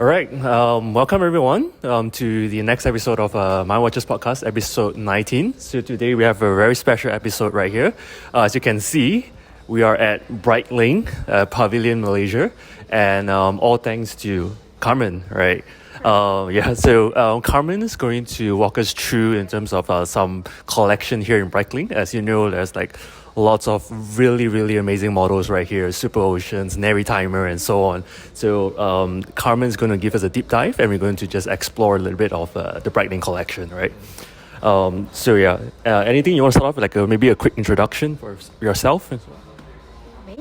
All right, welcome everyone to the next episode of MyWatches podcast, episode 19. So today we have a very special episode right here. As you can see, we are at Breitling Pavilion, Malaysia, and all thanks to Carmen, right? So Carmen is going to walk us through in terms of some collection here in Breitling. As you know, there's like lots of really amazing models right here, Super Oceans, Navy Timer, and so on. So Carmen's going to give us a deep dive, and we're going to just explore a little bit of the Breitling collection, right? Anything you want to start off with, like maybe a quick introduction for yourself? Me?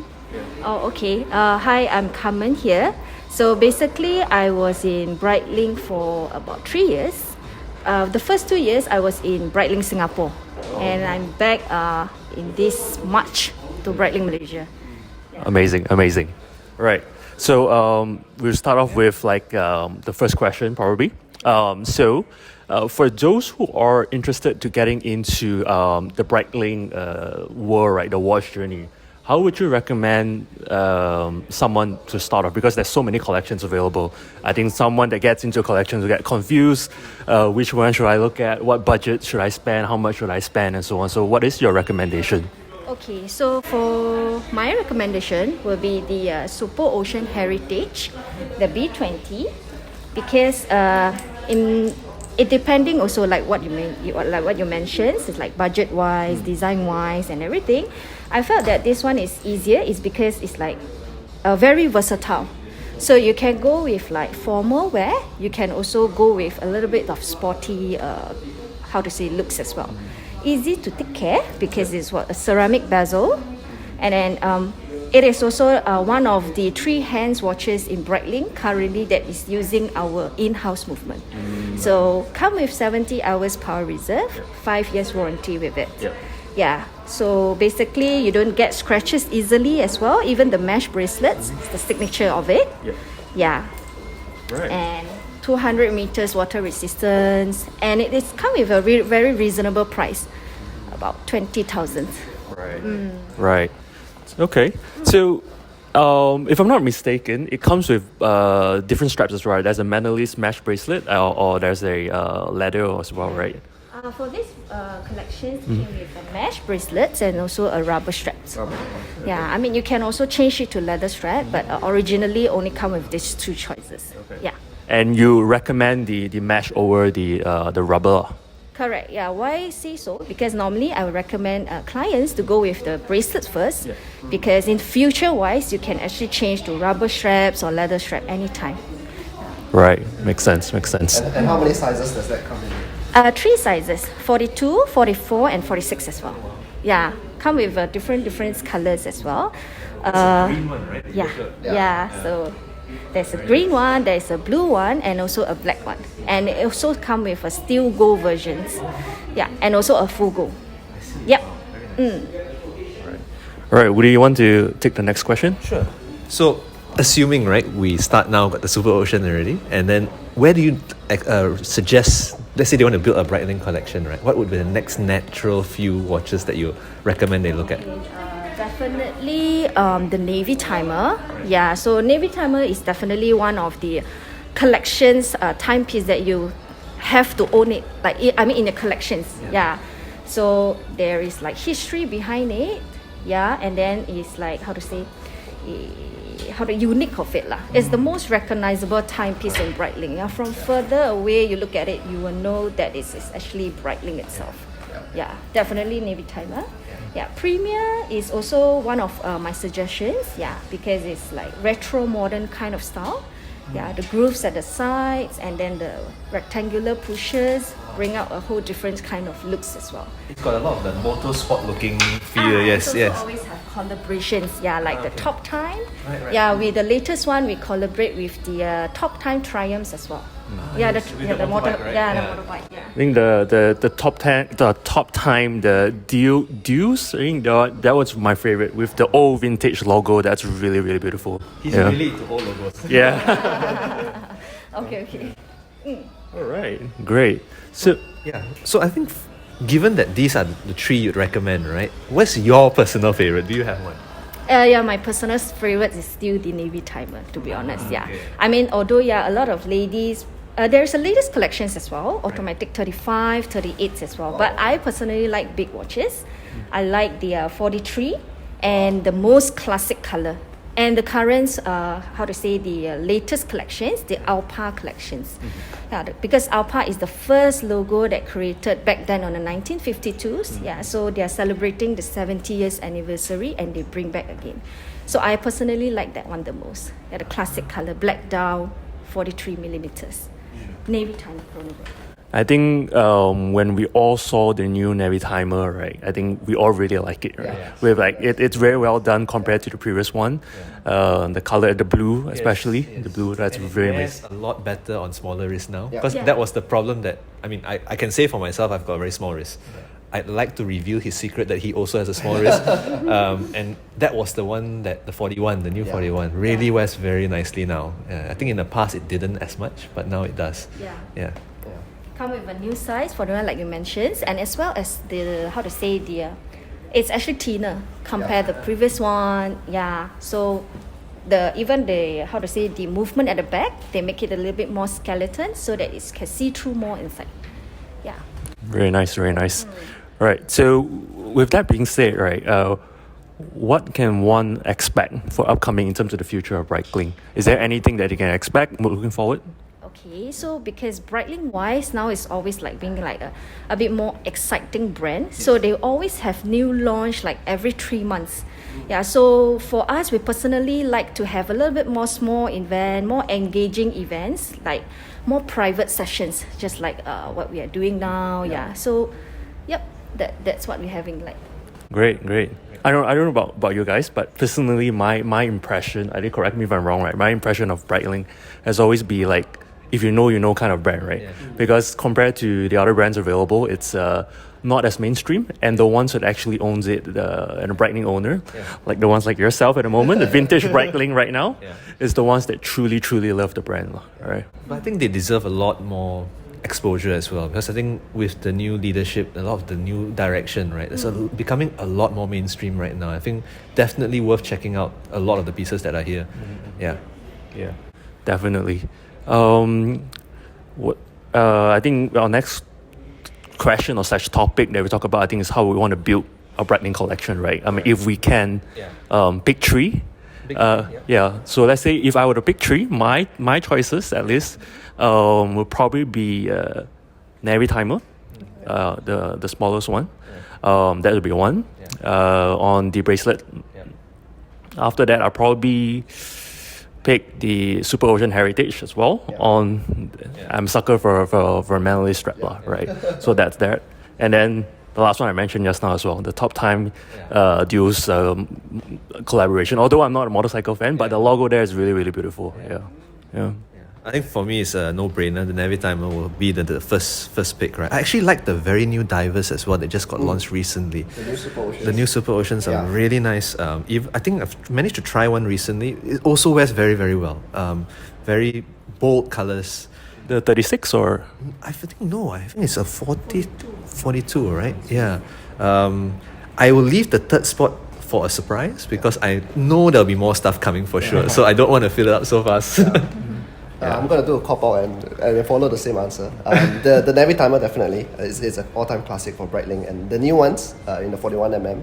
Oh, okay. Hi, I'm Carmen here. So basically, I was in Breitling for about 3 years. The first 2 years, I was in Breitling Singapore. And I'm back in this March to Breitling Malaysia. Yeah. Amazing. Right. So we'll start off with the first question probably. For those who are interested to getting into the Breitling world, right, the watch journey, how would you recommend someone to start off? Because there's so many collections available. I think someone that gets into collections will get confused. Which one should I look at? What budget should I spend? How much should I spend? And so on. So what is your recommendation? Okay, so for my recommendation will be the Super Ocean Heritage, the B20, because it depending also like what you mentioned, it's like budget wise, design wise, and everything. I felt that this one is easier is because it's like very versatile. So you can go with like formal wear. You can also go with a little bit of sporty, looks as well. Easy to take care because it's a ceramic bezel, and then it is also one of the 3 hands watches in Breitling currently that is using our in-house movement. So come with 70 hours power reserve, 5 years warranty with it. Yeah, so basically you don't get scratches easily as well. Even the mesh bracelets, it's the signature of it. Yeah. Right. And 200 meters water resistance, and it is come with a very reasonable price, about 20,000. Right. Right. Okay. So if I'm not mistaken, it comes with different straps as well. There's a Manolist mesh bracelet, or there's a leather as well, right? For this collection, came with a mesh bracelets and also a rubber straps. Yeah, I mean you can also change it to leather strap, but originally only come with these 2 choices. Okay. Yeah. And you recommend the mesh over the rubber? Correct. Yeah. Why say so? Because normally I would recommend clients to go with the bracelets first, because in future wise you can actually change to rubber straps or leather strap anytime. Right. Makes sense. And how many sizes does that come in? 3 sizes, 42, 44 and 46 as well. Yeah, come with different colors as well. It's a green one, right? Yeah. So there's a green one, there's a blue one, and also a black one. And it also come with a steel gold versions. Yeah, and also a full gold. Yep. All right, Woody, you want to take the next question? Sure. So, assuming, right, we start now, got the Super Ocean already, and then where do you suggest, let's say they want to build a Breitling collection, right? What would be the next natural few watches that you recommend they look at? Definitely the Navy Timer. Yeah, so Navy Timer is definitely one of the collections timepiece that you have to own it. In the collections. Yeah. So there is like history behind it. Yeah, and then it's like how the unique of it lah. It's the most recognizable timepiece in Breitling. Yeah, from further away you look at it, you will know that it's actually Breitling itself. Yeah, definitely Navy Timer. Yeah, Premier is also one of my suggestions. Yeah, because it's like retro modern kind of style. Yeah, the grooves at the sides and then the rectangular pushes bring out a whole different kind of looks as well. It's got a lot of the motorsport looking feel. Yes. Always have collaborations. Yeah, like the Top Time. Right. Yeah, with the latest one we collaborate with the Top Time Triumphs as well. The motorbike, right? The motorbike. Yeah. I think the top time, the Deuce, I think that was my favorite with the old vintage logo. That's really beautiful. He's really into old logos. Yeah. Okay. All right, great. So I think given that these are the 3 you'd recommend, right? What's your personal favorite? Do you have one? Yeah, my personal favorite is still the navy timer, to be honest. Yeah, I mean, although a lot of ladies. There's a ladies collections as well, automatic 35, 38s as well. But I personally like big watches. I like the 43 and the most classic color. And the current, the latest collections, the Alpa collections. Yeah, because Alpa is the first logo that created back then on the 1952s. Yeah, so they are celebrating the 70 years anniversary and they bring back again. So I personally like that one the most. Yeah, the classic color, black dial, 43 millimeters. Navy timer chronograph. I think when we all saw the new Navy timer, right? I think we all really like it, right? Yeah. We're like it's very well done compared to the previous one. The color, the blue, especially the blue, that's very nice. A lot better on smaller wrists now, Yeah. because Yeah. that was the problem that I can say for myself, I've got a very small wrist. I'd like to reveal his secret that he also has a small wrist, and that was the one that the 41, the new 41, really wears very nicely now. I think in the past it didn't as much, but now it does. Yeah. Come with a new size for the one like you mentioned, and as well as it's actually thinner compared to the previous one. Yeah, so the movement at the back, they make it a little bit more skeleton so that it can see through more inside. Yeah. Very nice, very nice. Right. So with that being said, right, what can one expect for upcoming in terms of the future of Breitling? Is there anything that you can expect looking forward? Okay, so because Breitling wise now is always like being like a bit more exciting brand. So they always have new launch like every 3 months. Yeah, so for us, we personally like to have a little bit more small event, more engaging events, like more private sessions, just like what we are doing now. Yeah, so yep, that's what we're having like. Great. I don't know about you guys, but personally, my impression, I think, correct me if I'm wrong, right? My impression of Breitling has always been like, if you know kind of brand, right? Because compared to the other brands available, it's not as mainstream, and the ones that actually owns it, and a Breitling owner, like the ones like yourself at the moment, the vintage Breitling right now, is the ones that truly love the brand, right? But I think they deserve a lot more exposure as well, because I think with the new leadership, a lot of the new direction, right, it's becoming a lot more mainstream right now. I think definitely worth checking out a lot of the pieces that are here. Yeah, Definitely. I think our next question or such topic that we talk about, I think, is how we want to build a Breitling collection, right? I mean, if we can pick three. So let's say if I were to pick three, my choices at least would probably be Navy timer, the smallest one. That would be one. On the bracelet. After that, I'll probably pick the Super Ocean Heritage as well. I'm a sucker for a Manly strap, right? So that's that. And then the last one I mentioned just now as well, the Top Time Duos collaboration. Although I'm not a motorcycle fan, but the logo there is really beautiful. Yeah. I think for me it's a no-brainer. The Navy timer will be the first pick, right? I actually like the very new divers as well that just got launched recently. The new Super Oceans. The new Super Oceans are really nice. I think I've managed to try one recently. It also wears very well. Very bold colours. The 36 or? I think it's a 42, right? Yeah. I will leave the third spot for a surprise because I know there'll be more stuff coming for sure. So I don't want to fill it up so fast. I'm going to do a cop-out and follow the same answer. The Navy timer definitely is an all-time classic for Breitling, and the new ones in the 41mm.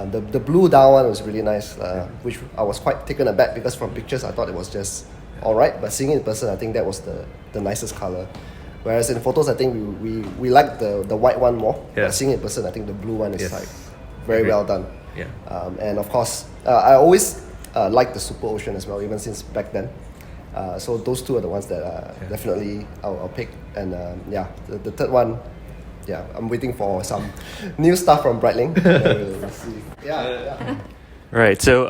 The blue dial one was really nice, which I was quite taken aback because from pictures I thought it was just alright, but seeing it in person I think that was the nicest colour. Whereas in photos I think we like the white one more, but seeing it in person I think the blue one is like very well done. And of course I always liked the Super Ocean as well, even since back then. So those two are the ones that definitely I'll pick. And the third one, I'm waiting for some new stuff from Breitling. We'll see. Right. So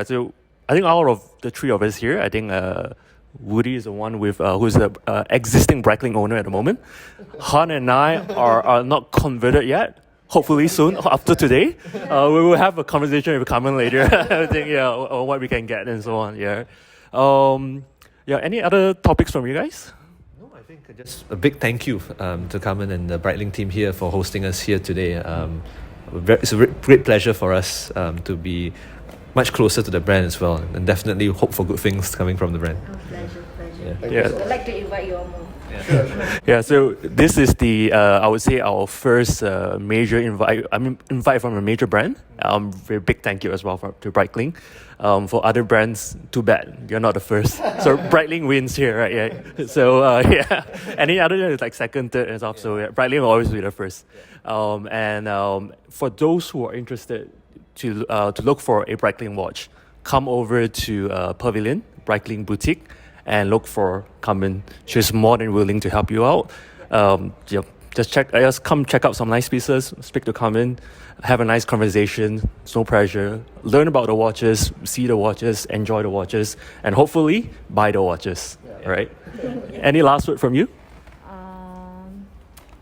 so I think out of the three of us here, I think Woody is the one with who's the existing Breitling owner at the moment. Han and I are not converted yet. Hopefully soon, after today, we will have a conversation with Carmen later. I think on what we can get and so on. Any other topics from you guys? No, I think just a big thank you to Carmen and the Breitling team here for hosting us here today. It's a great pleasure for us to be much closer to the brand as well, and definitely hope for good things coming from the brand. Oh, pleasure. Thank Yeah. you so I'd much. like to invite you all more. Yeah, so this is the I would say our first major invite from a major brand. Very big thank you as well to Breitling. For other brands, too bad you're not the first. So Breitling wins here, right? Yeah. So yeah, any other is like second, third, and stuff. So yeah, Breitling will always be the first. For those who are interested to look for a Breitling watch, come over to Pavilion Breitling Boutique and look for Carmen. She's more than willing to help you out. Just come check out some nice pieces, speak to Carmen, have a nice conversation, no pressure, learn about the watches, see the watches, enjoy the watches, and hopefully buy the watches, right? Any last word from you?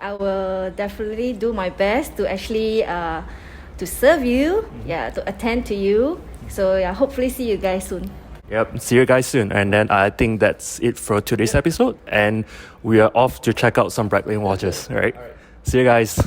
I will definitely do my best to actually to serve you, to attend to you. So yeah, hopefully see you guys soon. Yep, see you guys soon. And then I think that's it for today's episode. And we are off to check out some Breitling watches, right? See you guys.